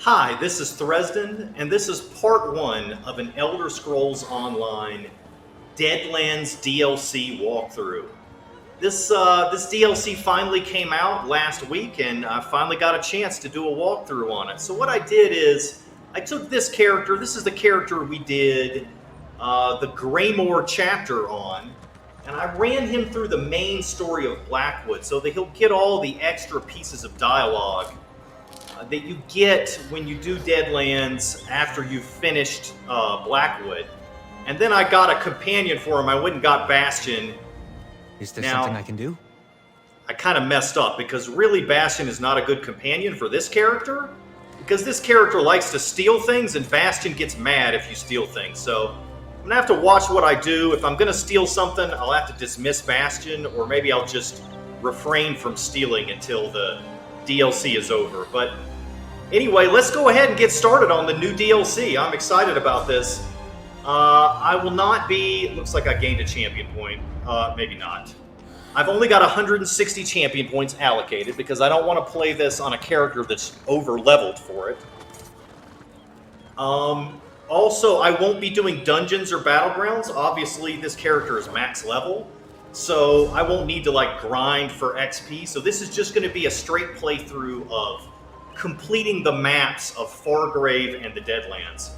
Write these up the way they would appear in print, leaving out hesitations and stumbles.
Hi, this is Thresden, and this is part one of an Elder Scrolls Online Deadlands DLC walkthrough. This DLC finally came out last week, and I finally got a chance to do a walkthrough on it. So what I did is, I took this character, this is the character we did the Greymoor chapter on, and I ran him through the main story of Blackwood so that he'll get all the extra pieces of dialogue that you get when you do Deadlands after you've finished Blackwood. And then I got a companion for him. I went and got Bastion. Is there something I can do? I kind of messed up because really Bastion is not a good companion for this character, because this character likes to steal things and Bastion gets mad if you steal things. So I'm gonna have to watch what I do. If I'm gonna steal something, I'll have to dismiss Bastion, or maybe I'll just refrain from stealing until the DLC is over. But anyway, let's go ahead and get started on the new DLC. I'm excited about this. I will not be... Looks like I gained a champion point. Maybe not. I've only got 160 champion points allocated because I don't want to play this on a character that's over-leveled for it. Also, I won't be doing dungeons or battlegrounds. Obviously, this character is max level, so I won't need to like grind for XP. So this is just going to be a straight playthrough of completing the maps of Fargrave and the Deadlands.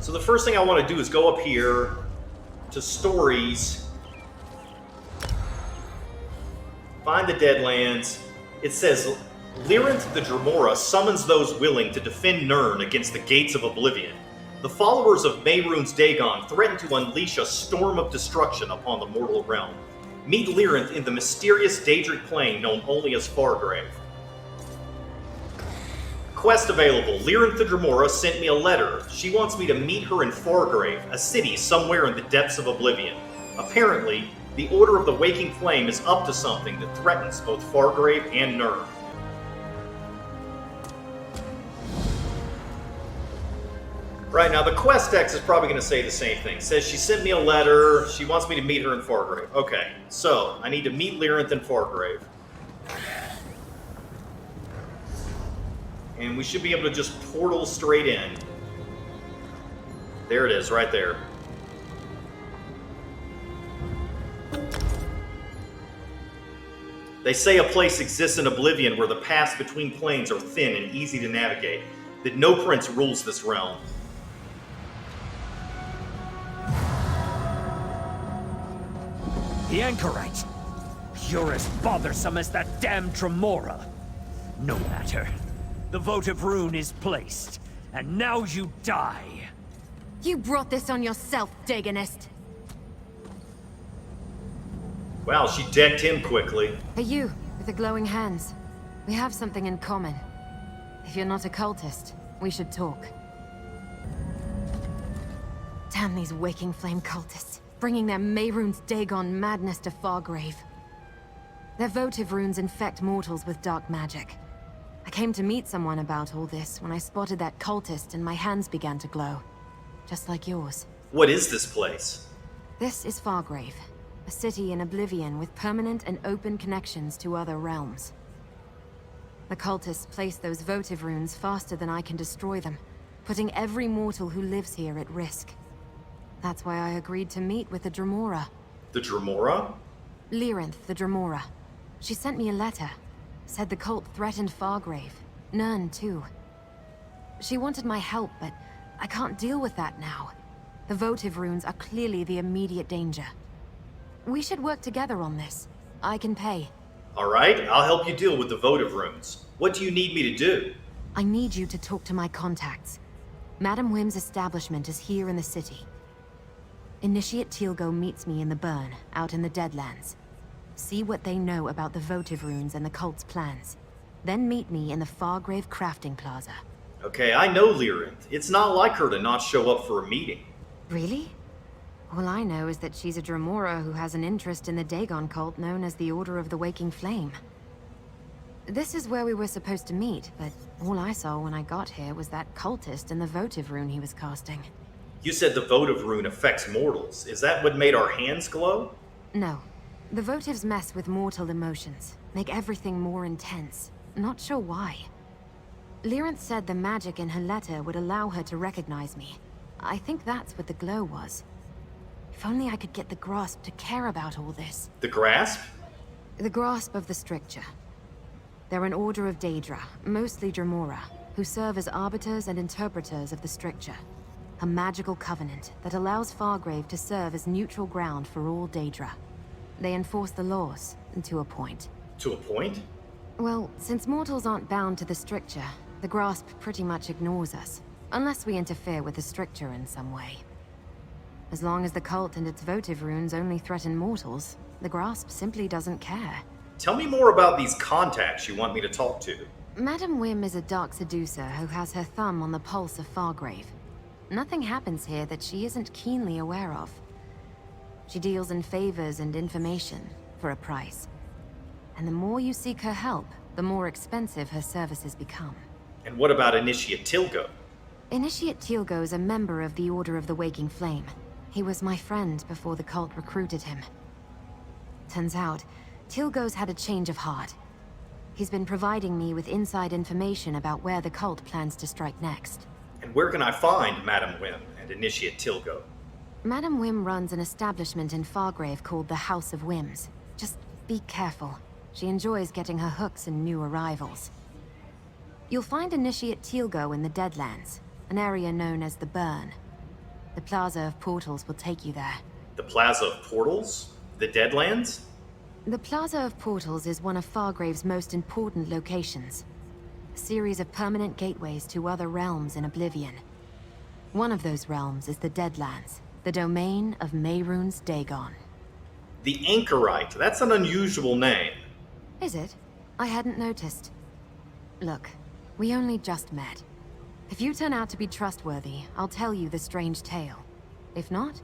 So the first thing I want to do is go up here to Stories, find the Deadlands. It says, Lyrinth the Dremora summons those willing to defend Nirn against the gates of oblivion. The followers of Mehrunes Dagon threaten to unleash a storm of destruction upon the mortal realm. Meet Lyrinth in the mysterious Daedric Plain known only as Fargrave. Quest available. Lyrinth the Dremora sent me a letter. She wants me to meet her in Fargrave, a city somewhere in the depths of oblivion. Apparently, the Order of the Waking Flame is up to something that threatens both Fargrave and Nirn. Right, now the quest text is probably going to say the same thing. It says she sent me a letter, she wants me to meet her in Fargrave. Okay, so I need to meet Lyrinth in Fargrave. And we should be able to just portal straight in. There it is, right there. They say a place exists in Oblivion where the paths between planes are thin and easy to navigate, that no prince rules this realm. The Anchorite! You're as bothersome as that damn Dremora. No matter. The votive rune is placed, and now you die. You brought this on yourself, Dagonist. Wow, she decked him quickly. Hey, you, with the glowing hands. We have something in common. If you're not a cultist, we should talk. Damn these Waking Flame cultists, bringing their Mehrunes Dagon madness to Fargrave. Their votive runes infect mortals with dark magic. I came to meet someone about all this when I spotted that cultist and my hands began to glow. Just like yours. What is this place? This is Fargrave, a city in Oblivion with permanent and open connections to other realms. The cultists place those votive runes faster than I can destroy them, putting every mortal who lives here at risk. That's why I agreed to meet with the Dremora. The Dremora? Lyrinth the Dremora. She sent me a letter. Said the cult threatened Fargrave. Nirn, too. She wanted my help, but I can't deal with that now. The votive runes are clearly the immediate danger. We should work together on this. I can pay. Alright, I'll help you deal with the votive runes. What do you need me to do? I need you to talk to my contacts. Madam Wim's establishment is here in the city. Initiate Teal'go meets me in the Burn, out in the Deadlands. See what they know about the votive runes and the cult's plans. Then meet me in the Fargrave Crafting Plaza. Okay, I know Lyrinth. It's not like her to not show up for a meeting. Really? All I know is that she's a Dremora who has an interest in the Dagon cult known as the Order of the Waking Flame. This is where we were supposed to meet, but all I saw when I got here was that cultist and the votive rune he was casting. You said the votive rune affects mortals. Is that what made our hands glow? No. The votives mess with mortal emotions, make everything more intense. Not sure why. Lyranth said the magic in her letter would allow her to recognize me. I think that's what the glow was. If only I could get the Grasp to care about all this. The Grasp? The Grasp of the Stricture. They're an order of Daedra, mostly Dremora, who serve as arbiters and interpreters of the Stricture. A magical covenant that allows Fargrave to serve as neutral ground for all Daedra. They enforce the laws, to a point. To a point? Well, since mortals aren't bound to the Stricture, the Grasp pretty much ignores us, unless we interfere with the Stricture in some way. As long as the cult and its votive runes only threaten mortals, the Grasp simply doesn't care. Tell me more about these contacts you want me to talk to. Madame Wim is a dark seducer who has her thumb on the pulse of Fargrave. Nothing happens here that she isn't keenly aware of. She deals in favors and information for a price. And the more you seek her help, the more expensive her services become. And what about Initiate Tilgo? Initiate Tilgo is a member of the Order of the Waking Flame. He was my friend before the cult recruited him. Turns out, Tilgo's had a change of heart. He's been providing me with inside information about where the cult plans to strike next. And where can I find Madame Wim and Initiate Tilgo? Madame Wim runs an establishment in Fargrave called the House of Whims. Just be careful. She enjoys getting her hooks in new arrivals. You'll find Initiate Tilgo in the Deadlands, an area known as the Burn. The Plaza of Portals will take you there. The Plaza of Portals? The Deadlands? The Plaza of Portals is one of Fargrave's most important locations. A series of permanent gateways to other realms in Oblivion. One of those realms is the Deadlands, the domain of Mehrunes Dagon. The Anchorite. That's an unusual name. Is it? I hadn't noticed. Look, we only just met. If you turn out to be trustworthy, I'll tell you the strange tale. If not,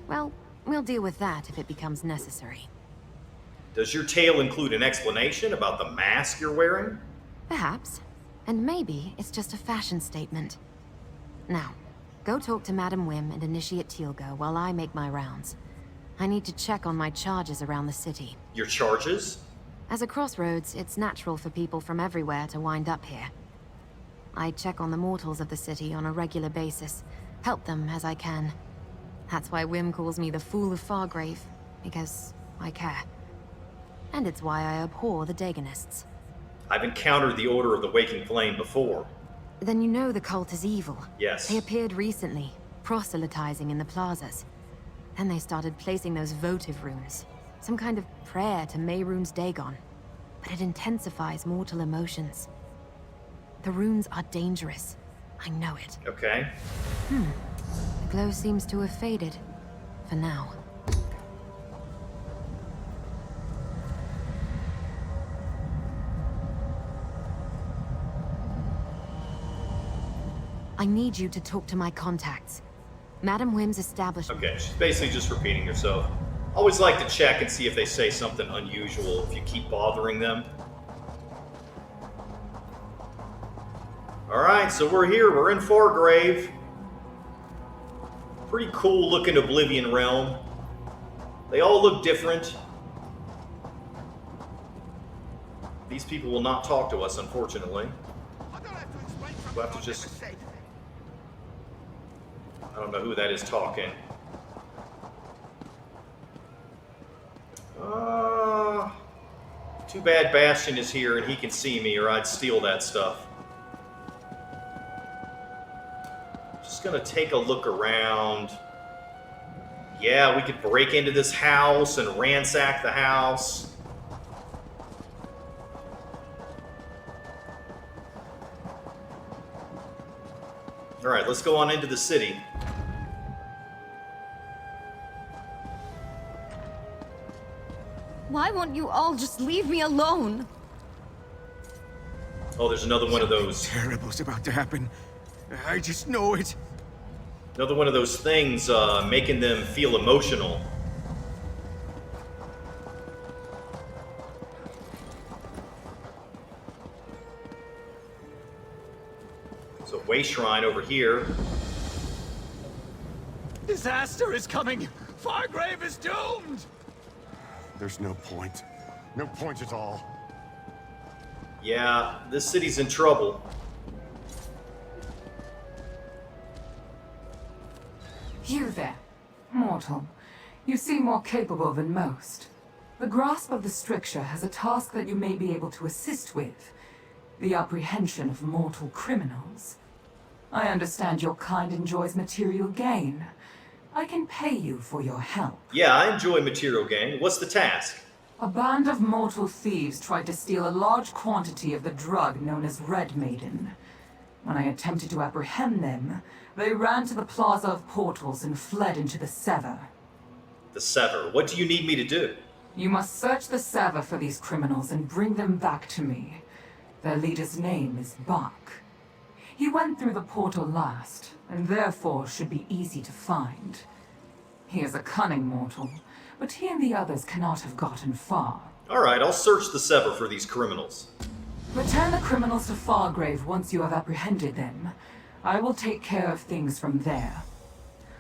well, we'll deal with that if it becomes necessary. Does your tale include an explanation about the mask you're wearing? Perhaps. And maybe it's just a fashion statement. Now, go talk to Madame Wim and Initiate Tilgo while I make my rounds. I need to check on my charges around the city. Your charges? As a crossroads, it's natural for people from everywhere to wind up here. I check on the mortals of the city on a regular basis, help them as I can. That's why Wim calls me the Fool of Fargrave, because I care. And it's why I abhor the Dagonists. I've encountered the Order of the Waking Flame before. Then you know the cult is evil. Yes. They appeared recently, proselytizing in the plazas. Then they started placing those votive runes. Some kind of prayer to Mehrunes Dagon. But it intensifies mortal emotions. The runes are dangerous. I know it. Okay. The glow seems to have faded. For now. I need you to talk to my contacts. Madame Wim's establishment. Okay, she's basically just repeating herself. Always like to check and see if they say something unusual if you keep bothering them. Alright, so we're here. We're in Fargrave. Pretty cool looking Oblivion realm. They all look different. These people will not talk to us, unfortunately. We'll have to just... I don't know who that is talking. Too bad Bastion is here and he can see me, or I'd steal that stuff. Just gonna take a look around. Yeah, we could break into this house and ransack the house. Alright, let's go on into the city. Why won't you all just leave me alone? Oh, there's another one of those. Terrible's about to happen. I just know it. Another one of those things making them feel emotional. So, Way Shrine over here. Disaster is coming! Fargrave is doomed! There's no point. No point at all. Yeah, this city's in trouble. You there, mortal. You seem more capable than most. The grasp of the stricture has a task that you may be able to assist with. The apprehension of mortal criminals. I understand your kind enjoys material gain. I can pay you for your help. Yeah, I enjoy material gain. What's the task? A band of mortal thieves tried to steal a large quantity of the drug known as Red Maiden. When I attempted to apprehend them, they ran to the Plaza of Portals and fled into the Sever. The Sever. What do you need me to do? You must search the Sever for these criminals and bring them back to me. Their leader's name is Bach. He went through the portal last, and therefore should be easy to find. He is a cunning mortal, but he and the others cannot have gotten far. Alright, I'll search the Sever for these criminals. Return the criminals to Fargrave once you have apprehended them. I will take care of things from there.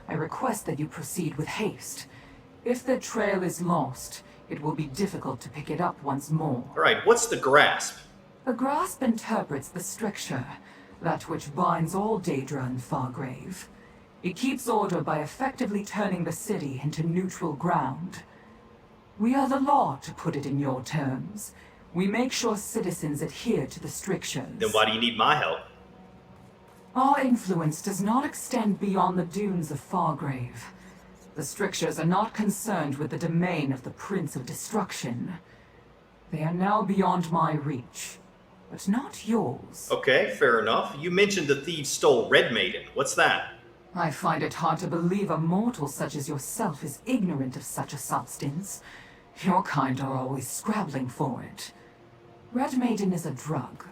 I request that you proceed with haste. If their trail is lost, it will be difficult to pick it up once more. Alright, what's the grasp? The grasp interprets the stricture, that which binds all Daedra in Fargrave. It keeps order by effectively turning the city into neutral ground. We are the law, to put it in your terms. We make sure citizens adhere to the strictures. Then why do you need my help? Our influence does not extend beyond the dunes of Fargrave. The strictures are not concerned with the domain of the Prince of Destruction. They are now beyond my reach, but not yours. Okay, fair enough. You mentioned the thieves stole Red Maiden. What's that? I find it hard to believe a mortal such as yourself is ignorant of such a substance. Your kind are always scrabbling for it. Red Maiden is a drug.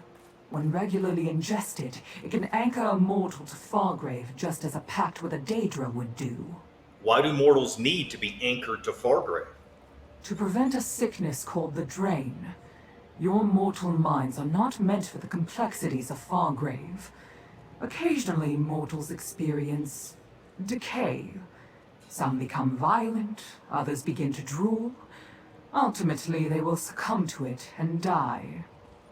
When regularly ingested, it can anchor a mortal to Fargrave just as a pact with a Daedra would do. Why do mortals need to be anchored to Fargrave? To prevent a sickness called the Drain. Your mortal minds are not meant for the complexities of Fargrave. Occasionally, mortals experience decay. Some become violent, others begin to drool. Ultimately, they will succumb to it and die.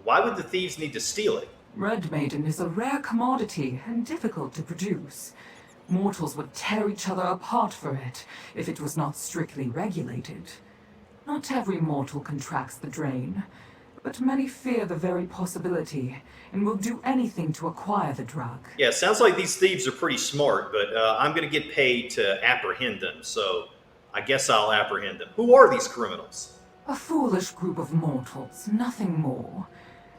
Why would the thieves need to steal it? Red Maiden is a rare commodity and difficult to produce. Mortals would tear each other apart for it if it was not strictly regulated. Not every mortal contracts the Drain, but many fear the very possibility and will do anything to acquire the drug. Yeah, sounds like these thieves are pretty smart, but I'm going to get paid to apprehend them, so I guess I'll apprehend them. Who are these criminals? A foolish group of mortals, nothing more.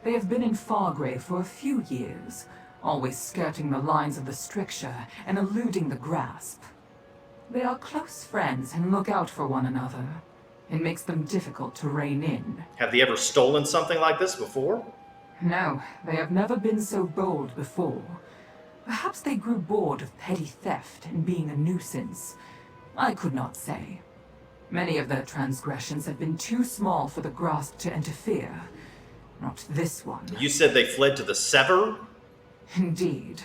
They have been in Fargrave for a few years, always skirting the lines of the stricture and eluding the grasp. They are close friends and look out for one another. It makes them difficult to rein in. Have they ever stolen something like this before? No, they have never been so bold before. Perhaps they grew bored of petty theft and being a nuisance. I could not say. Many of their transgressions have been too small for the grasp to interfere. Not this one. You said they fled to the Sever? Indeed.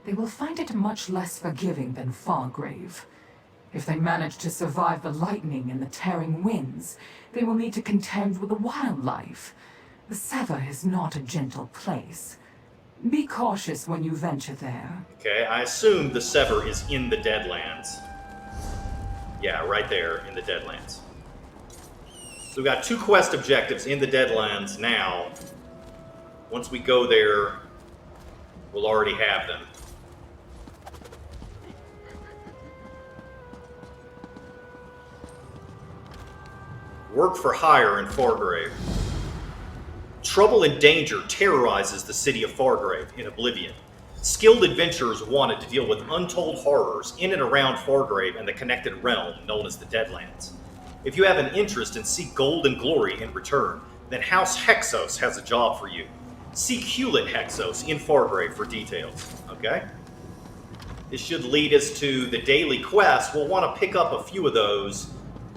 They will find it much less forgiving than Fargrave. If they manage to survive the lightning and the tearing winds, they will need to contend with the wildlife. The Sever is not a gentle place. Be cautious when you venture there. Okay, I assume the Sever is in the Deadlands. Yeah, right there in the Deadlands. So we've got 2 quest objectives in the Deadlands now. Once we go there, we'll already have them. Work for hire in Fargrave. Trouble and danger terrorizes the city of Fargrave in Oblivion. Skilled adventurers wanted to deal with untold horrors in and around Fargrave and the connected realm known as the Deadlands. If you have an interest and seek gold and glory in return, then House Hexos has a job for you. Seek Hewlett Hexos in Fargrave for details, okay? This should lead us to the daily quest. We'll want to pick up a few of those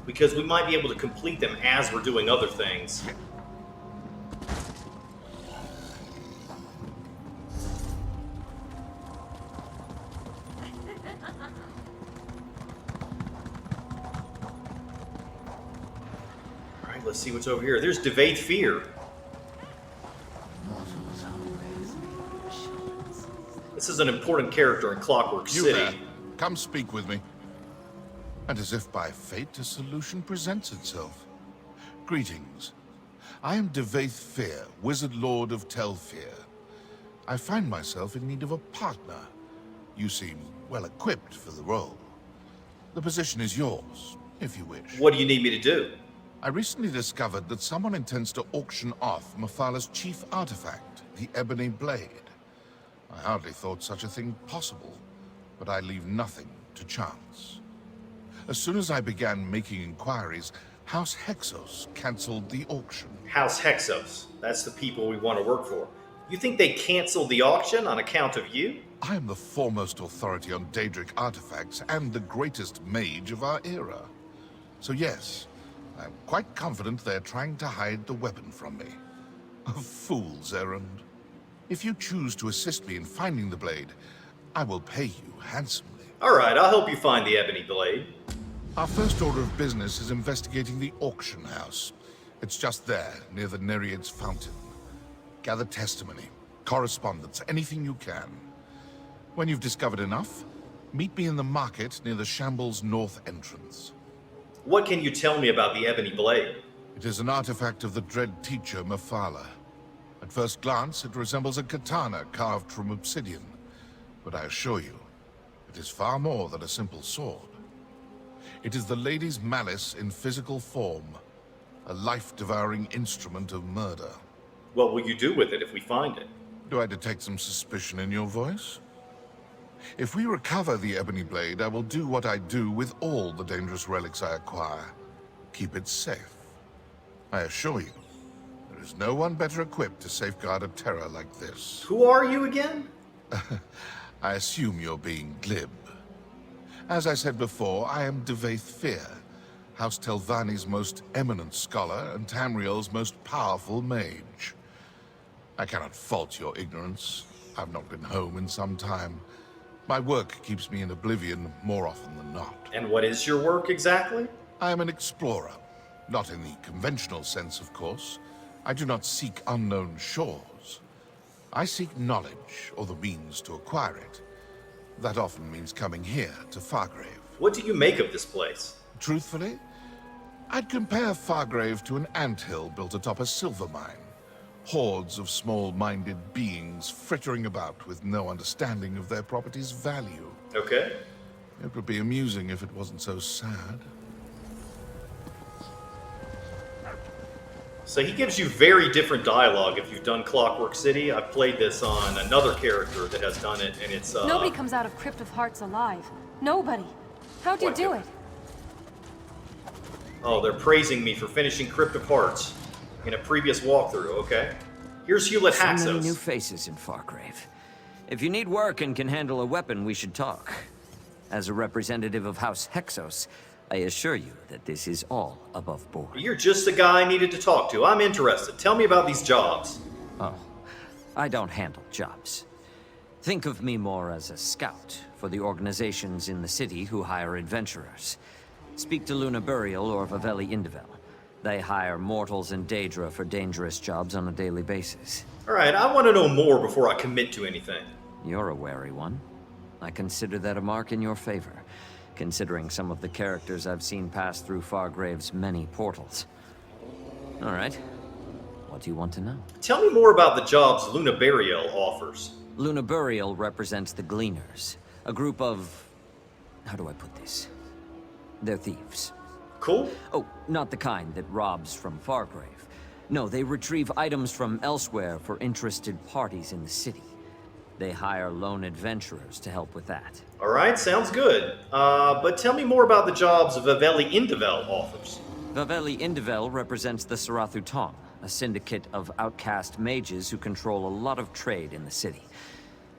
because we might be able to complete them as we're doing other things. Alright, let's see what's over here. There's Devate Fear. This is an important character in Clockwork You City. there. Come speak with me. And as if by fate, a solution presents itself. Greetings. I am Devaith Fear, Wizard Lord of Telfear. I find myself in need of a partner. You seem well equipped for the role. The position is yours, if you wish. What do you need me to do? I recently discovered that someone intends to auction off Mephila's chief artifact, the Ebony Blade. I hardly thought such a thing possible, but I leave nothing to chance. As soon as I began making inquiries, House Hexos cancelled the auction. House Hexos. That's the people we want to work for. You think they canceled the auction on account of you? I am the foremost authority on Daedric artifacts and the greatest mage of our era. So yes, I am quite confident they're trying to hide the weapon from me. A fool's errand. If you choose to assist me in finding the blade, I will pay you handsomely. All right, I'll help you find the Ebony Blade. Our first order of business is investigating the auction house. It's just there, near the Nereids Fountain. Gather testimony, correspondence, anything you can. When you've discovered enough, meet me in the market near the Shamble's north entrance. What can you tell me about the Ebony Blade? It is an artifact of the dread teacher Mephala. At first glance, it resembles a katana carved from obsidian. But I assure you, it is far more than a simple sword. It is the lady's malice in physical form, a life-devouring instrument of murder. What will you do with it if we find it? Do I detect some suspicion in your voice? If we recover the Ebony Blade, I will do what I do with all the dangerous relics I acquire. Keep it safe. I assure you, there is no one better equipped to safeguard a terror like this. Who are you again? I assume you're being glib. As I said before, I am Devaith Fear, House Telvanni's most eminent scholar and Tamriel's most powerful mage. I cannot fault your ignorance. I've not been home in some time. My work keeps me in oblivion more often than not. And what is your work exactly? I am an explorer. Not in the conventional sense, of course. I do not seek unknown shores. I seek knowledge, or the means to acquire it. That often means coming here, to Fargrave. What do you make of this place? Truthfully, I'd compare Fargrave to an anthill built atop a silver mine. Hordes of small-minded beings frittering about with no understanding of their property's value. Okay. It would be amusing if it wasn't so sad. So he gives you very different dialogue if you've done Clockwork City. I've played this on another character that has done it, and it's, Nobody comes out of Crypt of Hearts alive. Nobody. How'd you do it? Oh, they're praising me for finishing Crypt of Hearts in a previous walkthrough, okay? Here's Hewlett So many Haxos. new faces in Fargrave. If you need work and can handle a weapon, we should talk. As a representative of House Hexos, I assure you that this is all above board. You're just the guy I needed to talk to. I'm interested. Tell me about these jobs. Oh, I don't handle jobs. Think of me more as a scout for the organizations in the city who hire adventurers. Speak to Luna Burial or Vaveli Indivel. They hire mortals and Daedra for dangerous jobs on a daily basis. All right, I want to know more before I commit to anything. You're a wary one. I consider that a mark in your favor, considering some of the characters I've seen pass through Fargrave's many portals. All right. What do you want to know? Tell me more about the jobs Luna Burial offers. Luna Burial represents the Gleaners, a group of... how do I put this? They're thieves. Cool. Oh, not the kind that robs from Fargrave. No, they retrieve items from elsewhere for interested parties in the city. They hire lone adventurers to help with that. All right, sounds good. But tell me more about the jobs Vaveli Indivel offers. Vaveli Indivel represents the Sarathu Tong, a syndicate of outcast mages who control a lot of trade in the city.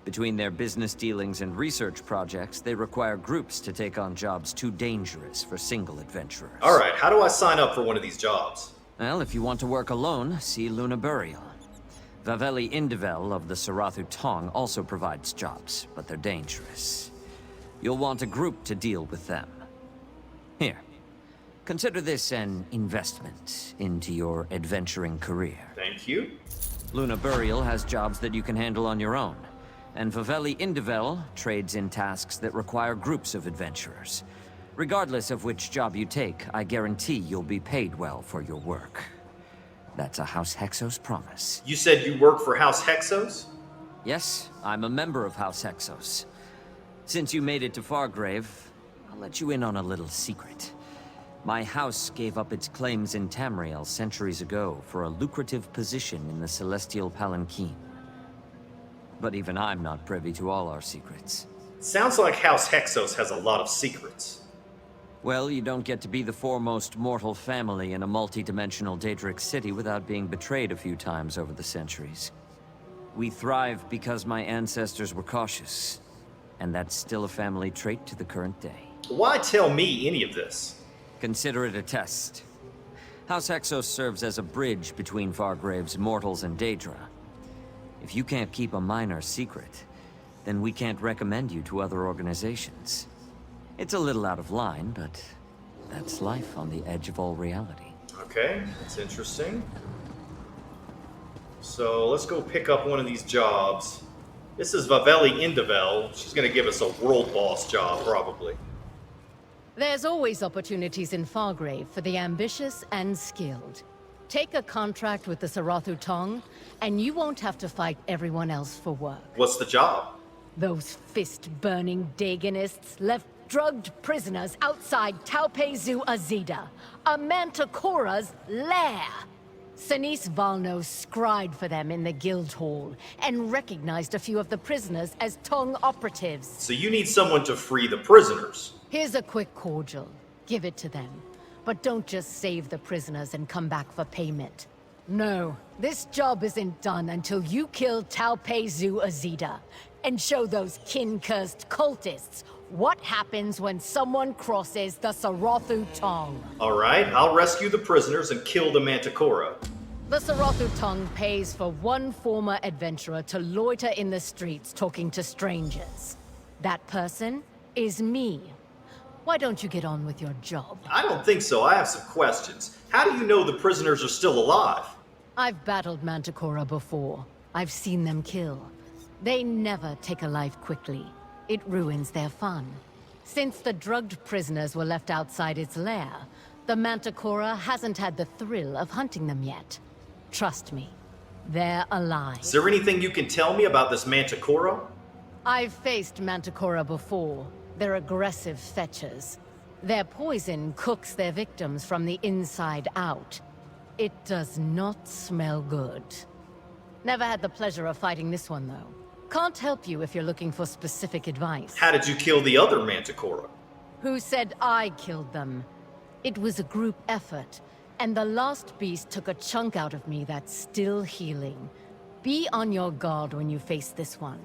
Between their business dealings and research projects, they require groups to take on jobs too dangerous for single adventurers. All right, how do I sign up for one of these jobs? Well, if you want to work alone, see Luna Burial. Vaveli Indivel of the Sarathu Tong also provides jobs, but they're dangerous. You'll want a group to deal with them. Here, consider this an investment into your adventuring career. Thank you. Luna Burial has jobs that you can handle on your own, and Vaveli Indivel trades in tasks that require groups of adventurers. Regardless of which job you take, I guarantee you'll be paid well for your work. That's a House Hexos promise. You said you work for House Hexos? Yes, I'm a member of House Hexos. Since you made it to Fargrave, I'll let you in on a little secret. My house gave up its claims in Tamriel centuries ago for a lucrative position in the Celestial Palanquin. But even I'm not privy to all our secrets. Sounds like House Hexos has a lot of secrets. Well, you don't get to be the foremost mortal family in a multi-dimensional Daedric city without being betrayed a few times over the centuries. We thrive because my ancestors were cautious, and that's still a family trait to the current day. Why tell me any of this? Consider it a test. House Hexos serves as a bridge between Fargrave's mortals and Daedra. If you can't keep a minor secret, then we can't recommend you to other organizations. It's a little out of line, but that's life on the edge of all reality. Okay, that's interesting. So let's go pick up one of these jobs. This is Vaveli Indavel. She's going to give us a world boss job, probably. There's always opportunities in Fargrave for the ambitious and skilled. Take a contract with the Sarathu Tong, and you won't have to fight everyone else for work. What's the job? Those fist-burning Daganists left drugged prisoners outside Taupezu Azida, a Manticora's lair. Sinise Valno scried for them in the guild hall, and recognized a few of the prisoners as Tong operatives. So you need someone to free the prisoners. Here's a quick cordial. Give it to them. But don't just save the prisoners and come back for payment. No, this job isn't done until you kill Taupezu Azida and show those kin-cursed cultists what happens when someone crosses the Sarathu Tong. Alright, I'll rescue the prisoners and kill the Manticora. The Sarathu Tong pays for one former adventurer to loiter in the streets talking to strangers. That person is me. Why don't you get on with your job? I don't think so. I have some questions. How do you know the prisoners are still alive? I've battled Manticora before. I've seen them kill. They never take a life quickly. It ruins their fun. Since the drugged prisoners were left outside its lair, the Manticora hasn't had the thrill of hunting them yet. Trust me, they're alive. Is there anything you can tell me about this Manticora? I've faced Manticora before. They're aggressive fetchers. Their poison cooks their victims from the inside out. It does not smell good. Never had the pleasure of fighting this one, though. Can't help you if you're looking for specific advice. How did you kill the other Manticora? Who said I killed them? It was a group effort, and the last beast took a chunk out of me that's still healing. Be on your guard when you face this one,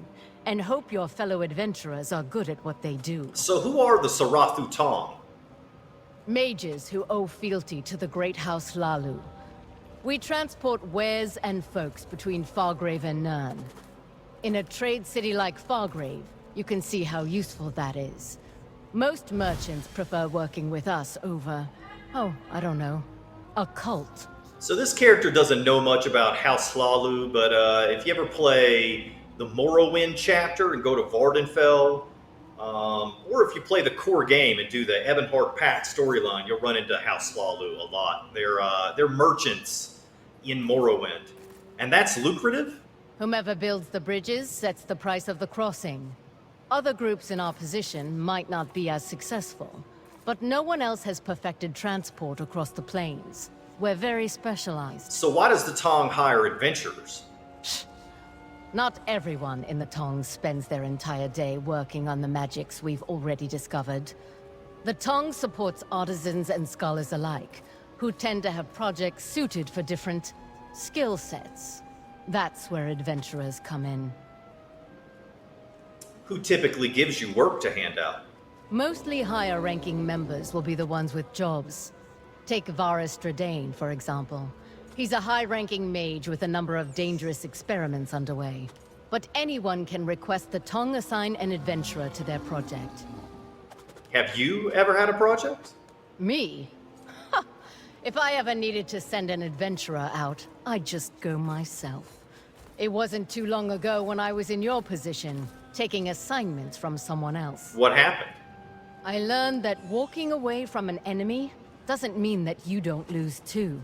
and hope your fellow adventurers are good at what they do. So who are the Sarathu Tong? Mages who owe fealty to the great house Lalu. We transport wares and folks between Fargrave and Nern. In a trade city like Fargrave, you can see how useful that is. Most merchants prefer working with us over, I don't know, a cult. So this character doesn't know much about House Lalu, but if you ever play the Morrowind chapter and go to Vardenfell, or if you play the core game and do the Ebonheart Pact storyline, you'll run into House Lalu a lot. They're merchants in Morrowind, and that's lucrative? Whomever builds the bridges sets the price of the crossing. Other groups in our position might not be as successful, but no one else has perfected transport across the plains. We're very specialized. So why does the Tong hire adventurers? Not everyone in the Tong spends their entire day working on the magics we've already discovered. The Tong supports artisans and scholars alike, who tend to have projects suited for different skill sets. That's where adventurers come in. Who typically gives you work to hand out? Mostly higher-ranking members will be the ones with jobs. Take Varus Stradane, for example. He's a high-ranking mage with a number of dangerous experiments underway. But anyone can request the Tong assign an adventurer to their project. Have you ever had a project? Me? If I ever needed to send an adventurer out, I'd just go myself. It wasn't too long ago when I was in your position, taking assignments from someone else. What happened? I learned that walking away from an enemy doesn't mean that you don't lose too.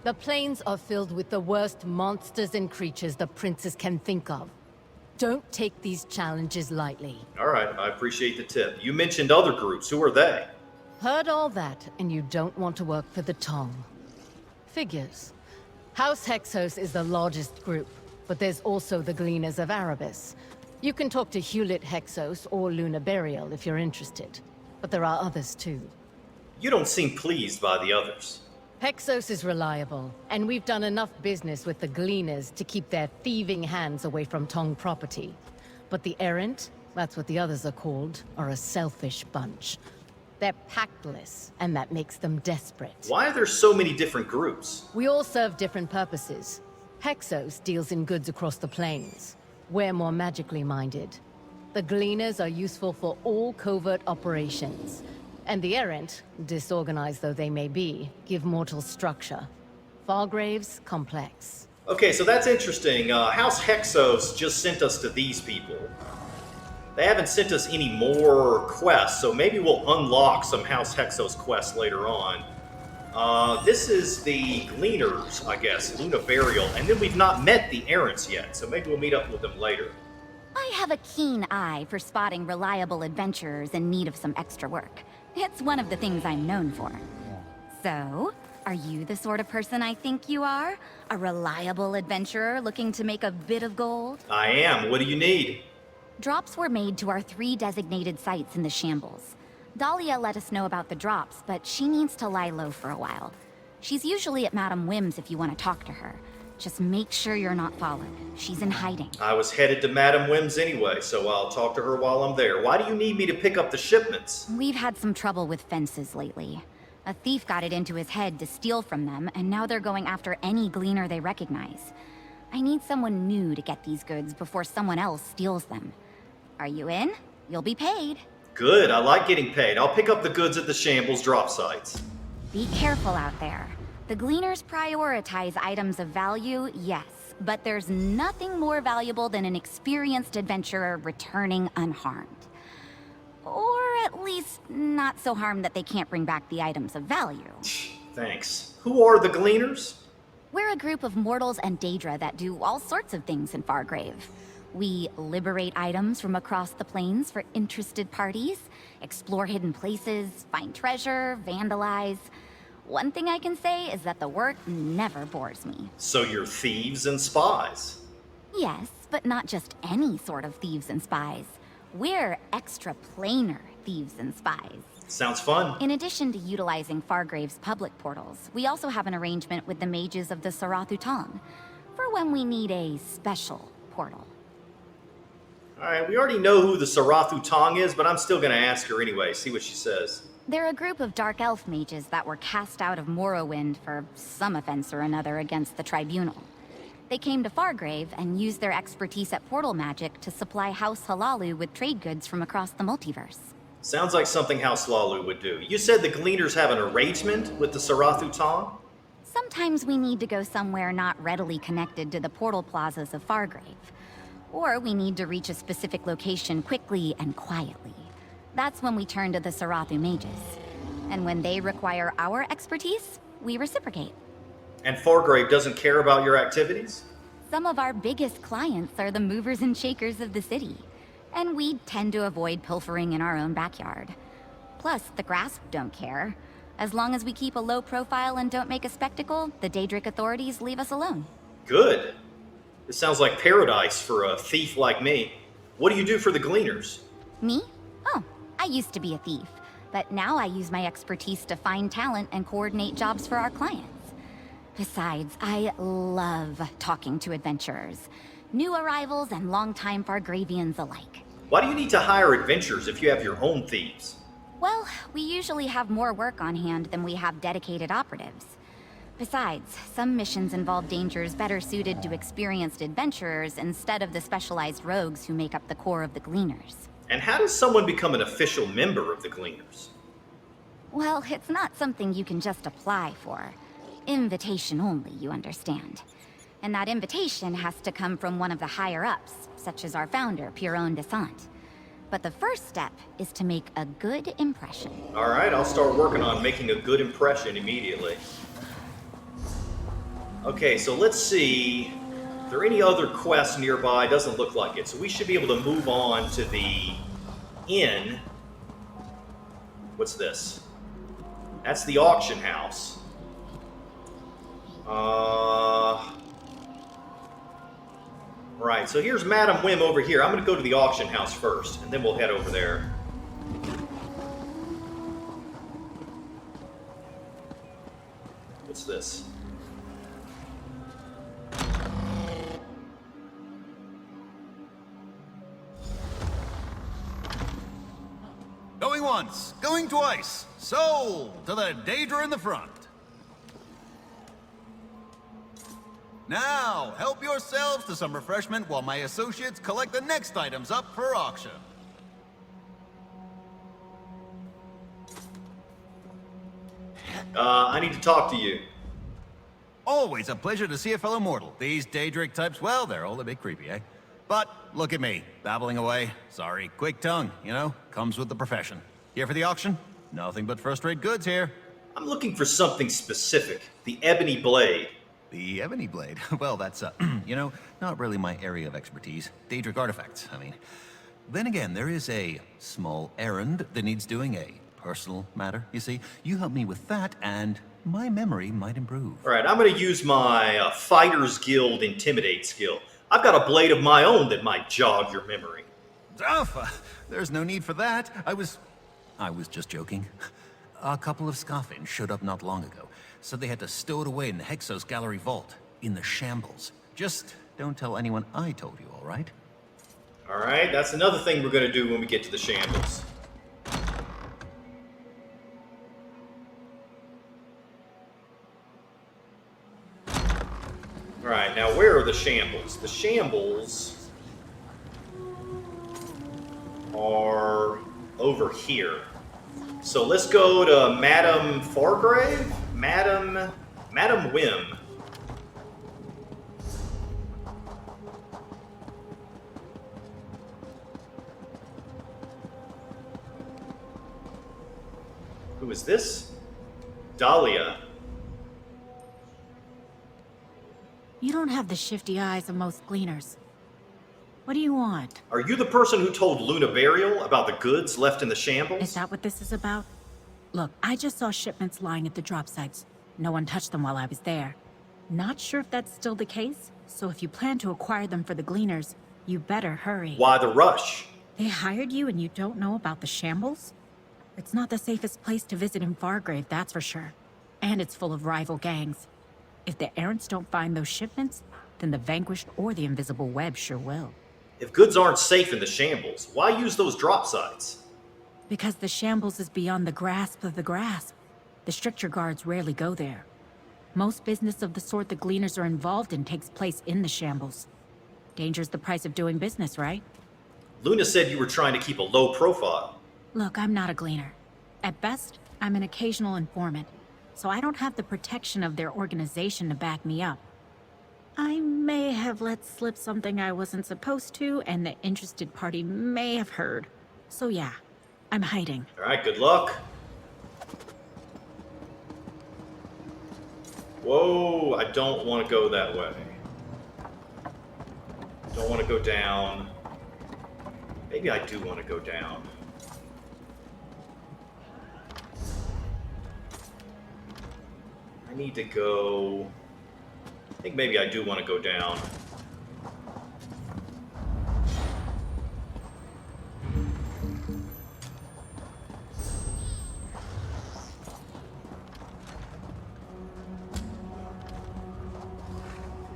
The plains are filled with the worst monsters and creatures the princes can think of. Don't take these challenges lightly. All right, I appreciate the tip. You mentioned other groups. Who are they? Heard all that, and you don't want to work for the Tong. Figures. House Hexos is the largest group, but there's also the Gleaners of Erebus. You can talk to Hewlett Hexos or Luna Burial if you're interested, but there are others too. You don't seem pleased by the others. Hexos is reliable, and we've done enough business with the Gleaners to keep their thieving hands away from Tong property. But the Errant, that's what the others are called, are a selfish bunch. They're pactless, and that makes them desperate. Why are there so many different groups? We all serve different purposes. Hexos deals in goods across the plains. We're more magically minded. The Gleaners are useful for all covert operations. And the Errant, disorganized though they may be, give mortals structure. Fargrave's complex. Okay, so that's interesting. House Hexos just sent us to these people. They haven't sent us any more quests, so maybe we'll unlock some House Hexos quests later on. This is the Gleaners, I guess, Luna Burial, and then we've not met the Errants yet, so maybe we'll meet up with them later. I have a keen eye for spotting reliable adventurers in need of some extra work. It's one of the things I'm known for. So, are you the sort of person I think you are? A reliable adventurer looking to make a bit of gold? I am. What do you need? Drops were made to our 3 designated sites in the Shambles. Dahlia let us know about the drops, but she needs to lie low for a while. She's usually at Madame Wim's if you want to talk to her. Just make sure you're not followed. She's in hiding. I was headed to Madame Wim's anyway, so I'll talk to her while I'm there. Why do you need me to pick up the shipments? We've had some trouble with fences lately. A thief got it into his head to steal from them, and now they're going after any gleaner they recognize. I need someone new to get these goods before someone else steals them. Are you in? You'll be paid. Good, I like getting paid. I'll pick up the goods at the Shambles drop sites. Be careful out there. The Gleaners prioritize items of value, yes, but there's nothing more valuable than an experienced adventurer returning unharmed. Or at least not so harmed that they can't bring back the items of value. Thanks. Who are the Gleaners? We're a group of mortals and Daedra that do all sorts of things in Fargrave. We liberate items from across the plains for interested parties, explore hidden places, find treasure, vandalize. One thing I can say is that the work never bores me. So you're thieves and spies? Yes, but not just any sort of thieves and spies. We're extra-planar thieves and spies. Sounds fun. In addition to utilizing Fargrave's public portals, we also have an arrangement with the mages of the Sarathu Tong for when we need a special portal. Alright, we already know who the Sarathu Tong is, but I'm still gonna ask her anyway, see what she says. They're a group of dark elf mages that were cast out of Morrowind for some offense or another against the Tribunal. They came to Fargrave and used their expertise at portal magic to supply House Halalu with trade goods from across the multiverse. Sounds like something House Lalu would do. You said the Gleaners have an arrangement with the Sarathu Tong? Sometimes we need to go somewhere not readily connected to the portal plazas of Fargrave. Or we need to reach a specific location quickly and quietly. That's when we turn to the Sarathu mages. And when they require our expertise, we reciprocate. And Fargrave doesn't care about your activities? Some of our biggest clients are the movers and shakers of the city. And we tend to avoid pilfering in our own backyard. Plus, the Grasp don't care. As long as we keep a low profile and don't make a spectacle, the Daedric authorities leave us alone. Good. This sounds like paradise for a thief like me. What do you do for the Gleaners? Me? Oh, I used to be a thief. But now I use my expertise to find talent and coordinate jobs for our clients. Besides, I love talking to adventurers. New arrivals and longtime Fargravians alike. Why do you need to hire adventurers if you have your own thieves? Well, we usually have more work on hand than we have dedicated operatives. Besides, some missions involve dangers better suited to experienced adventurers instead of the specialized rogues who make up the core of the Gleaners. And how does someone become an official member of the Gleaners? Well, it's not something you can just apply for. Invitation only, you understand. And that invitation has to come from one of the higher-ups, such as our founder, Piron Descent. But the first step is to make a good impression. Alright, I'll start working on making a good impression immediately. Okay, so let's see. Are there any other quests nearby? Doesn't look like it. So we should be able to move on to the inn. What's this? That's the auction house. Right, so here's Madam Whim over here. I'm going to go to the auction house first, and then we'll head over there. What's this? Going once, going twice. Sold to the Daedra in the front. Now, help yourselves to some refreshment while my associates collect the next items up for auction. I need to talk to you. Always a pleasure to see a fellow mortal. These Daedric types, well, they're all a bit creepy, eh? But look at me, babbling away. Sorry, quick tongue, you know, comes with the profession. Here for the auction? Nothing but first-rate goods here. I'm looking for something specific. The Ebony Blade. The Ebony Blade? Well, that's, you know, not really my area of expertise. Daedric artifacts, I mean. Then again, there is a small errand that needs doing, a personal matter, you see. You help me with that, and my memory might improve. All right, I'm going to use my Fighters Guild Intimidate skill. I've got a blade of my own that might jog your memory. There's no need for that. I was just joking. A couple of Scoffins showed up not long ago. Said they had to stow it away in the Hexos Gallery vault, in the shambles. Just don't tell anyone I told you, all right? All right, that's another thing we're going to do when we get to the shambles. All right, now where are the shambles? The shambles are over here. So let's go to Madam Fargrave? Madam Whim. Who is this? Dahlia. You don't have the shifty eyes of most Gleaners. What do you want? Are you the person who told Luna Burial about the goods left in the shambles? Is that what this is about? Look, I just saw shipments lying at the drop sites. No one touched them while I was there. Not sure if that's still the case, so if you plan to acquire them for the Gleaners, you better hurry. Why the rush? They hired you and you don't know about the shambles? It's not the safest place to visit in Fargrave, that's for sure. And it's full of rival gangs. If the errants don't find those shipments, then the Vanquished or the Invisible Web sure will. If goods aren't safe in the shambles, why use those drop sites? Because the shambles is beyond the grasp of the grasp. The stricter guards rarely go there. Most business of the sort the Gleaners are involved in takes place in the shambles. Danger's the price of doing business, right? Luna said you were trying to keep a low profile. Look, I'm not a Gleaner. At best, I'm an occasional informant, so I don't have the protection of their organization to back me up. I may have let slip something I wasn't supposed to, and the interested party may have heard. So yeah, I'm hiding. All right, good luck. Whoa, I don't want to go that way. Don't want to go down. Maybe I do want to go down. I need to go... I think maybe I do want to go down.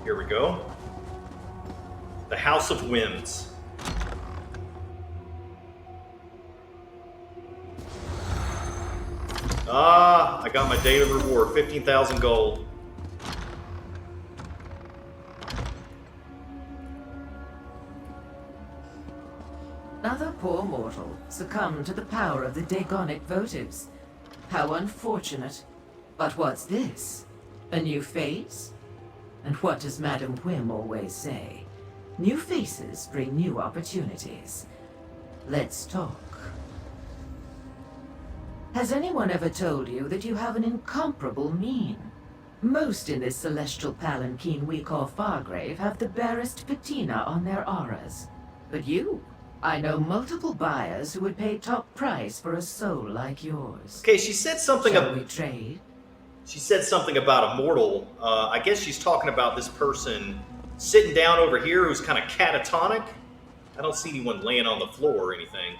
Here we go. The House of Whims. Ah, I got my daily reward, 15,000 gold. Another poor mortal succumbed to the power of the Daegonic votives. How unfortunate. But what's this? A new face? And what does Madam Whim always say? New faces bring new opportunities. Let's talk. Has anyone ever told you that you have an incomparable mien? Most in this Celestial Palanquin we call Fargrave have the barest patina on their auras. But you? I know multiple buyers who would pay top price for a soul like yours. Okay, she said something. Shall we trade? She said something about a mortal. I guess she's talking about this person sitting down over here who's kind of catatonic. I don't see anyone laying on the floor or anything.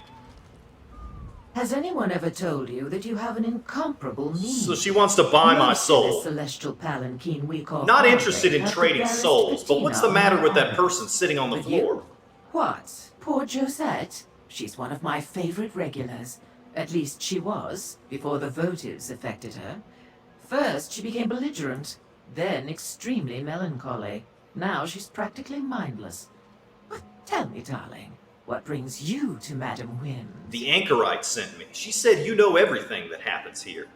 Has anyone ever told you that you have an incomparable mien? So she wants to buy my soul. Celestial Palanquin we call Not Fargrave interested in have the trading barest souls, but what's the patina matter on with their that auras. person sitting on the But floor? you? What? Poor Josette? She's one of my favorite regulars. At least she was, before the votives affected her. First, she became belligerent, then extremely melancholy. Now she's practically mindless. But tell me, darling, what brings you to Madam Wynn? The anchorite sent me. She said you know everything that happens here.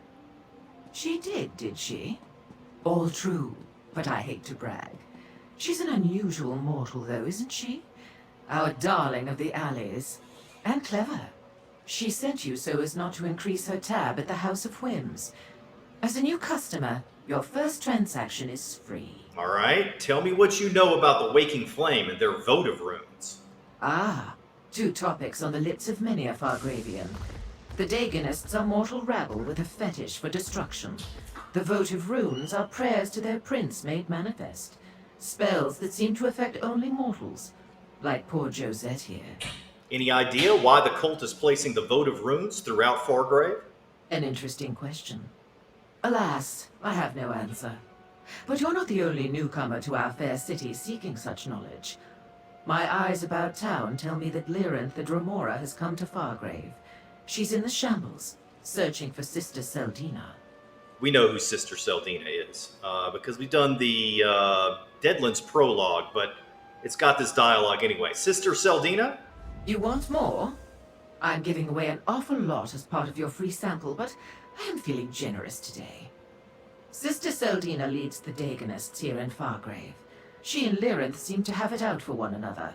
She did she? All true, but I hate to brag. She's an unusual mortal, though, isn't she? Our darling of the alleys. And clever. She sent you so as not to increase her tab at the House of Whims. As a new customer, your first transaction is free. All right, tell me what you know about the Waking Flame and their votive runes. Ah, two topics on the lips of many a Fargravian. The Daganists are mortal rabble with a fetish for destruction. The votive runes are prayers to their prince made manifest. Spells that seem to affect only mortals, like poor Josette here. Any idea why the cult is placing the votive runes throughout Fargrave? An interesting question. Alas, I have no answer. But you're not the only newcomer to our fair city seeking such knowledge. My eyes about town tell me that Lyranth the Dremora has come to Fargrave. She's in the shambles, searching for Sister Seldina. We know who Sister Seldina is, because we've done the Deadlands prologue, but it's got this dialogue anyway. Sister Seldina? You want more? I'm giving away an awful lot as part of your free sample, but I am feeling generous today. Sister Seldina leads the Daganists here in Fargrave. She and Lyranth seem to have it out for one another,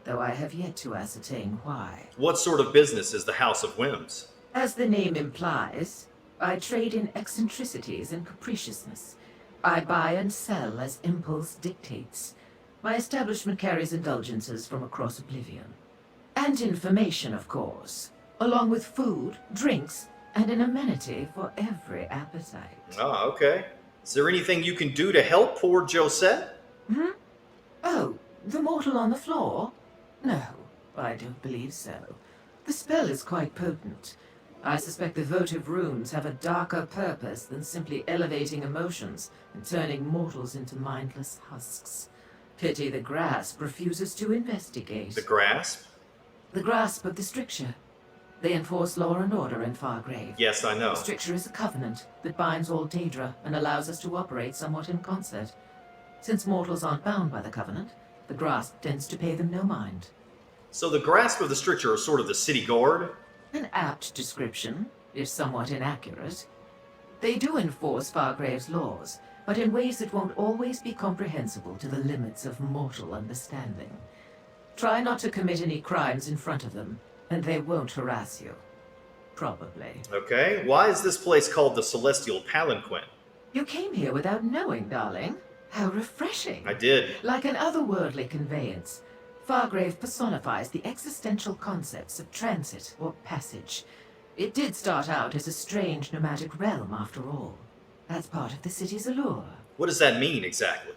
though I have yet to ascertain why. What sort of business is the House of Whims? As the name implies, I trade in eccentricities and capriciousness. I buy and sell as impulse dictates. My establishment carries indulgences from across Oblivion. And information, of course, along with food, drinks, and an amenity for every appetite. Ah, okay. Is there anything you can do to help poor Josette? Oh, the mortal on the floor? No, I don't believe so. The spell is quite potent. I suspect the votive runes have a darker purpose than simply elevating emotions and turning mortals into mindless husks. Pity the grasp refuses to investigate. The grasp? The grasp of the stricture. They enforce law and order in Fargrave. Yes, I know. The stricture is a covenant that binds all Daedra and allows us to operate somewhat in concert. Since mortals aren't bound by the covenant, the grasp tends to pay them no mind. So the grasp of the stricture is sort of the city guard? An apt description, if somewhat inaccurate. They do enforce Fargrave's laws, but in ways that won't always be comprehensible to the limits of mortal understanding. Try not to commit any crimes in front of them, and they won't harass you. Probably. Okay, why is this place called the Celestial Palanquin? You came here without knowing, darling. How refreshing. I did. Like an otherworldly conveyance, Fargrave personifies the existential concepts of transit or passage. It did start out as a strange nomadic realm, after all. That's part of the city's allure. What does that mean, exactly?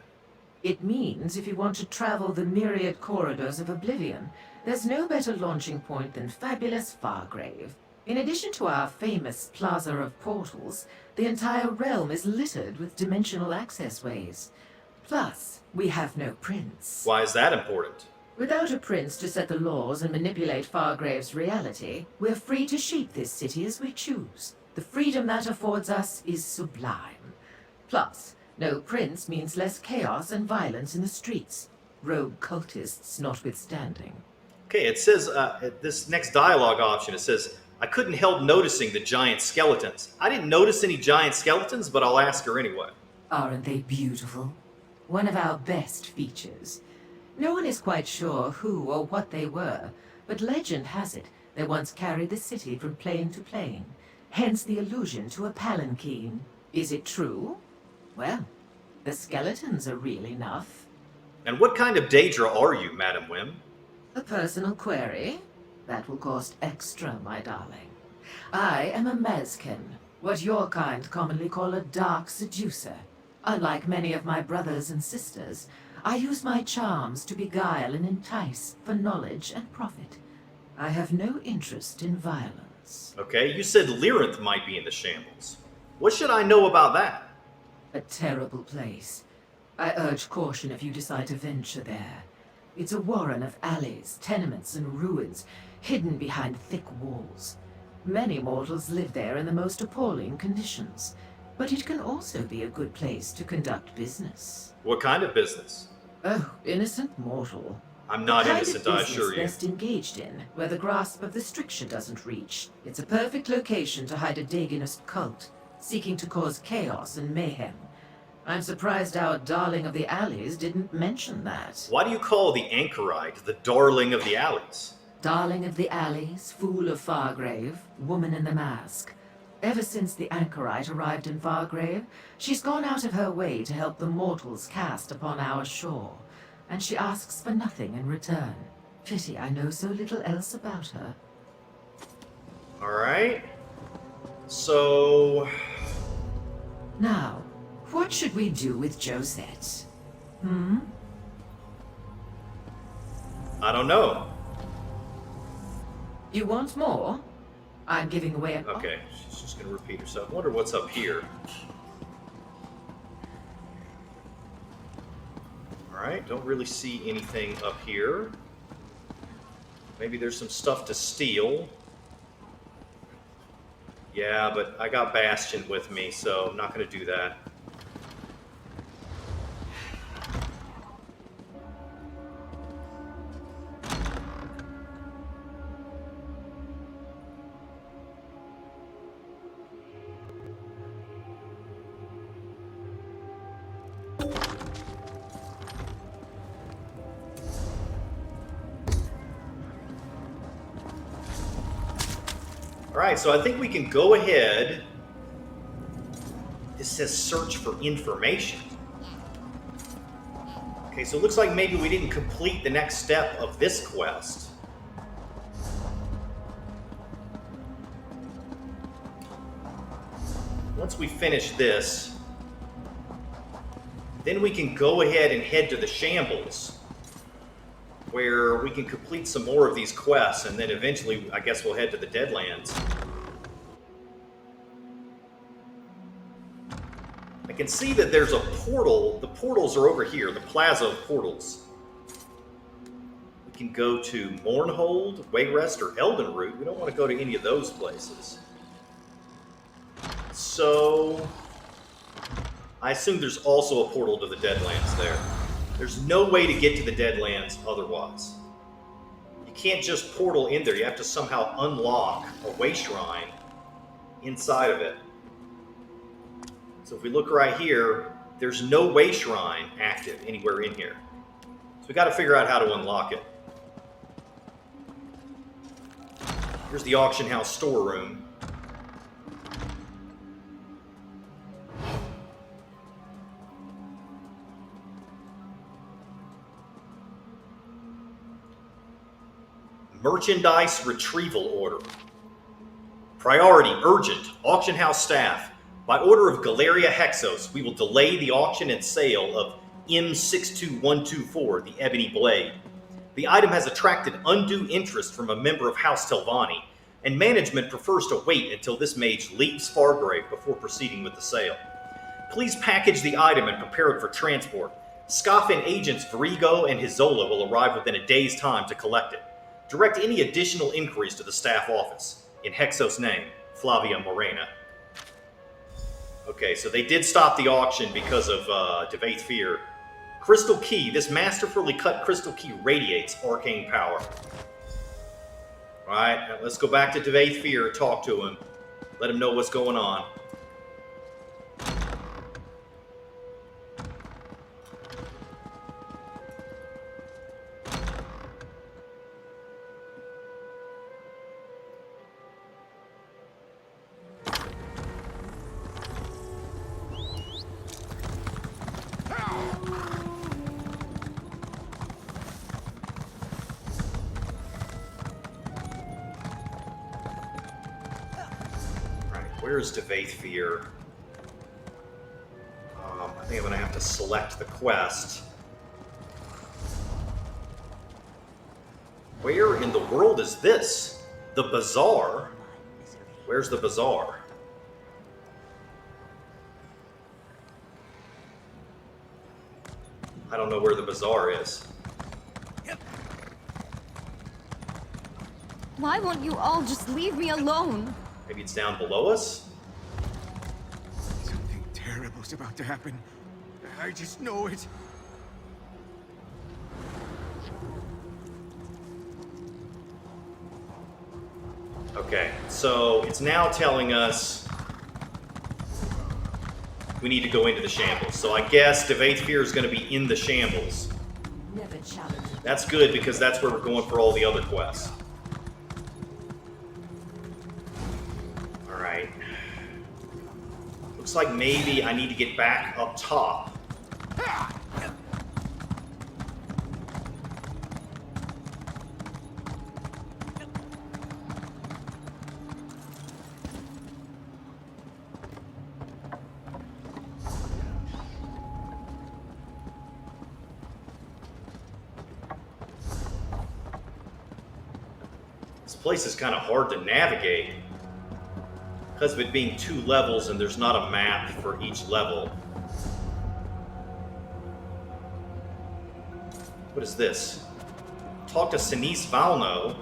It means if you want to travel the myriad corridors of Oblivion, there's no better launching point than fabulous Fargrave. In addition to our famous Plaza of Portals, the entire realm is littered with dimensional access ways. Plus, we have no prince. Why is that important? Without a prince to set the laws and manipulate Fargrave's reality, we're free to shape this city as we choose. The freedom that affords us is sublime. Plus, no prince means less chaos and violence in the streets, rogue cultists notwithstanding. Okay, it says, this next dialogue option, it says, I couldn't help noticing the giant skeletons. I didn't notice any giant skeletons, but I'll ask her anyway. Aren't they beautiful? One of our best features. No one is quite sure who or what they were, but legend has it they once carried the city from plane to plane, hence the allusion to a palanquin. Is it true? Well, the skeletons are real enough. And what kind of Daedra are you, Madam Wim? A personal query? That will cost extra, my darling. I am a Mezkin, what your kind commonly call a dark seducer. Unlike many of my brothers and sisters, I use my charms to beguile and entice for knowledge and profit. I have no interest in violence. Okay, you said Lyrinth might be in the shambles. What should I know about that? A terrible place. I urge caution if you decide to venture there. It's a warren of alleys, tenements, and ruins, hidden behind thick walls. Many mortals live there in the most appalling conditions, but it can also be a good place to conduct business. What kind of business? Oh, innocent mortal. I'm not The innocent, kind I of assure business you. best engaged in, where the grasp of the stricture doesn't reach. It's a perfect location to hide a Dagonist cult, seeking to cause chaos and mayhem. I'm surprised our darling of the alleys didn't mention that. Why do you call the anchorite the darling of the alleys? Darling of the alleys, fool of Fargrave, woman in the mask. Ever since the anchorite arrived in Fargrave, she's gone out of her way to help the mortals cast upon our shore, and she asks for nothing in return. Pity I know so little else about her. Alright. So... Now, what should we do with Josette? I don't know. You want more? I'm giving away a... Okay, she's just gonna repeat herself. I wonder what's up here. Alright, don't really see anything up here. Maybe there's some stuff to steal. Yeah, but I got Bastion with me, so I'm not gonna do that. Alright, so I think we can go ahead. This says search for information. Okay, so it looks like maybe we didn't complete the next step of this quest. Once we finish this, then we can go ahead and head to the shambles, where we can complete some more of these quests, and then eventually, I guess we'll head to the Deadlands. I can see that there's a portal. The portals are over here, the Plaza of Portals. We can go to Mournhold, Wayrest, or Eldenroot. We don't want to go to any of those places. So, I assume there's also a portal to the Deadlands there. There's no way to get to the Deadlands otherwise. You can't just portal in there. You have to somehow unlock a way shrine inside of it. So if we look right here, there's no way shrine active anywhere in here. So we got to figure out how to unlock it. Here's the auction house storeroom. Merchandise retrieval order. Priority, urgent, auction house staff. By order of Galeria Hexos, we will delay the auction and sale of M62124, the Ebony Blade. The item has attracted undue interest from a member of House Telvanni, and management prefers to wait until this mage leaves Fargrave before proceeding with the sale. Please package the item and prepare it for transport. Scoffin agents Verigo and Hizola will arrive within a day's time to collect it. Direct any additional inquiries to the staff office. In Hexos' name, Flavia Morena. Okay, so they did stop the auction because of Devaith Fear. Crystal Key. This masterfully cut crystal key radiates arcane power. Alright, let's go back to Devaith Fear and talk to him. Let him know what's going on. Where is Devaithfear? I think I'm going to have to select the quest. Where in the world is this? The Bazaar? Where's the Bazaar? I don't know where the Bazaar is. Why won't you all just leave me alone? Maybe it's down below us? Something terrible's about to happen. I just know it. Okay, so it's now telling us we need to go into the shambles. So I guess Devaithfear is going to be in the shambles. Never challenge. That's good because that's where we're going for all the other quests. Alright. Looks like maybe I need to get back up top. This place is kind of hard to navigate because of it being 2 levels and there's not a map for each level. What is this? Talk to Sinise Valno.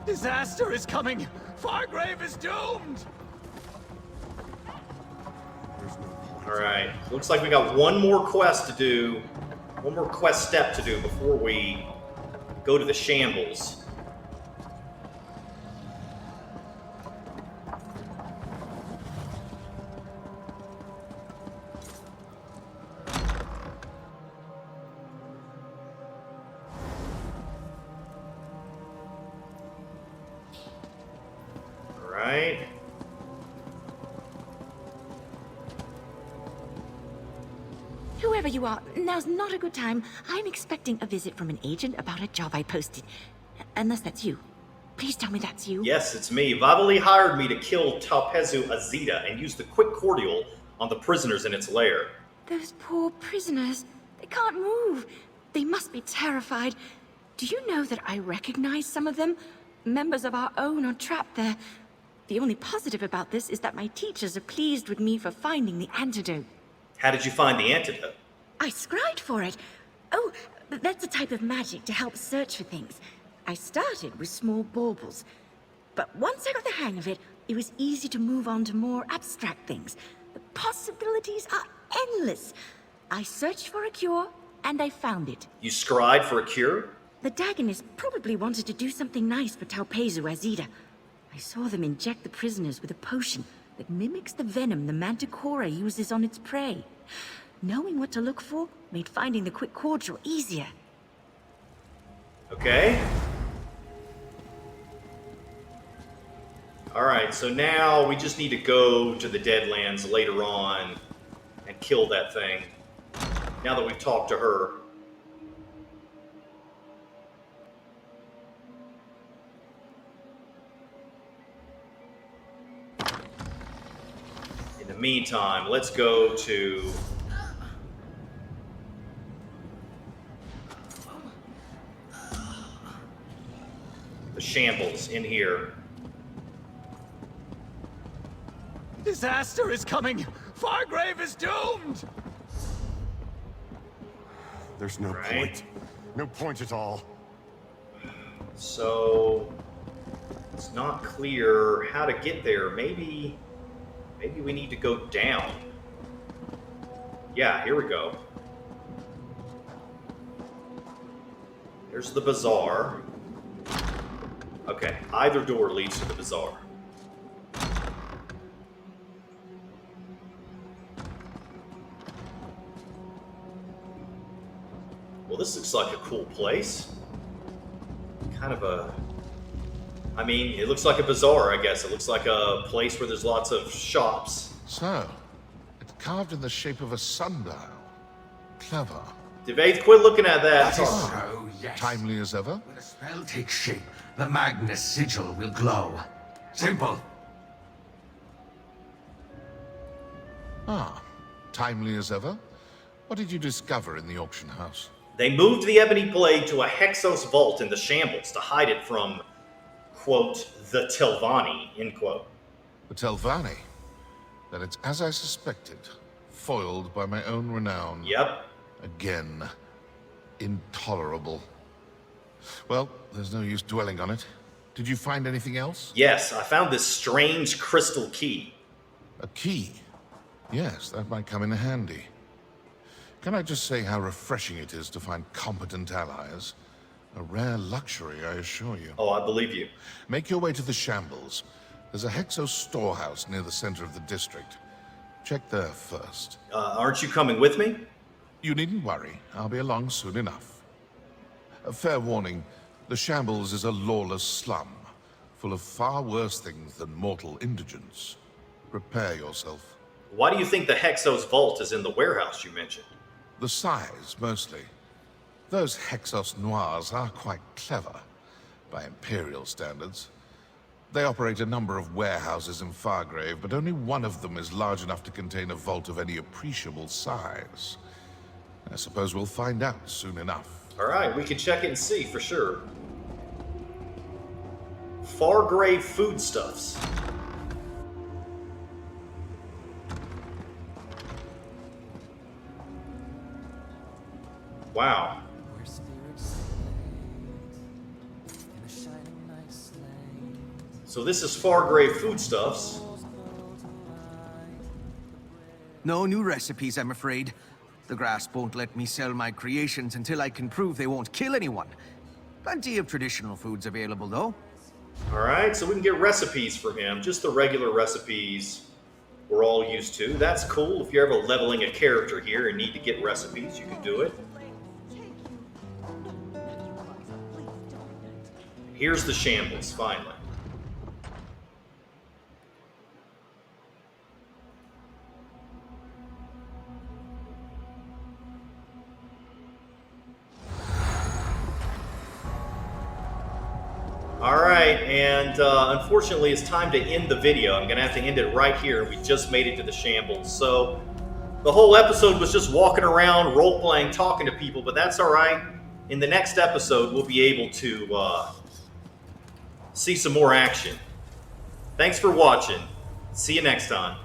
Disaster is coming! Fargrave is doomed! Alright, looks like we got one more quest to do. One more quest step to do before we go to the shambles. Alright. Whoever you are, now's not a good time. I'm expecting a visit from an agent about a job I posted. Unless that's you. Please tell me that's you. Yes, it's me. Vavali hired me to kill Talpezu Azita and use the quick cordial on the prisoners in its lair. Those poor prisoners. They can't move. They must be terrified. Do you know that I recognize some of them? Members of our own are trapped there. The only positive about this is that my teachers are pleased with me for finding the antidote. How did you find the antidote? I scried for it. Oh, that's a type of magic to help search for things. I started with small baubles. But once I got the hang of it, it was easy to move on to more abstract things. The possibilities are endless. I searched for a cure, and I found it. You scried for a cure? The Dagonist probably wanted to do something nice for Talpezu Azita. I saw them inject the prisoners with a potion that mimics the venom the Manticora uses on its prey. Knowing what to look for made finding the quick cordial easier. Okay. Alright, so now we just need to go to the Deadlands later on and kill that thing. Now that we've talked to her. In the meantime, let's go to the shambles in here. Disaster is coming! Fargrave is doomed! There's no point. No point at all. So it's not clear how to get there. Maybe we need to go down. Yeah, here we go. There's the Bazaar. Okay, either door leads to the Bazaar. Well, this looks like a cool place. Kind of a... I mean, it looks like a bazaar, I guess. It looks like a place where there's lots of shops. So, it's carved in the shape of a sundial. Clever. Devaith, quit looking at that. That is so, yes. Timely as ever. When a spell takes shape, the Magnus sigil will glow. Simple. Ah, timely as ever. What did you discover in the auction house? They moved the Ebony Blade to a Hexos vault in the Shambles to hide it from, quote, the Telvanni, end quote. The Telvanni? Then it's as I suspected, foiled by my own renown. Yep. Again. Intolerable. Well, there's no use dwelling on it. Did you find anything else? Yes, I found this strange crystal key. A key? Yes, that might come in handy. Can I just say how refreshing it is to find competent allies? A rare luxury, I assure you. Oh, I believe you. Make your way to the Shambles. There's a Hexos storehouse near the center of the district. Check there first. Aren't you coming with me? You needn't worry. I'll be along soon enough. A fair warning, the Shambles is a lawless slum, full of far worse things than mortal indigence. Prepare yourself. Why do you think the Hexos vault is in the warehouse you mentioned? The size, mostly. Those Hexos Noirs are quite clever, by Imperial standards. They operate a number of warehouses in Fargrave, but only one of them is large enough to contain a vault of any appreciable size. I suppose we'll find out soon enough. Alright, we can check it and see for sure. Fargrave foodstuffs. Wow. So this is Fargrave foodstuffs. No new recipes, I'm afraid. The Grasp won't let me sell my creations until I can prove they won't kill anyone. Plenty of traditional foods available, though. Alright, so we can get recipes from him. Just the regular recipes we're all used to. That's cool. If you're ever leveling a character here and need to get recipes, you can do it. Here's the Shambles, finally. Alright, and unfortunately it's time to end the video. I'm going to have to end it right here. We just made it to the Shambles. So the whole episode was just walking around, role-playing, talking to people, but that's alright. In the next episode, we'll be able to see some more action. Thanks for watching. See you next time.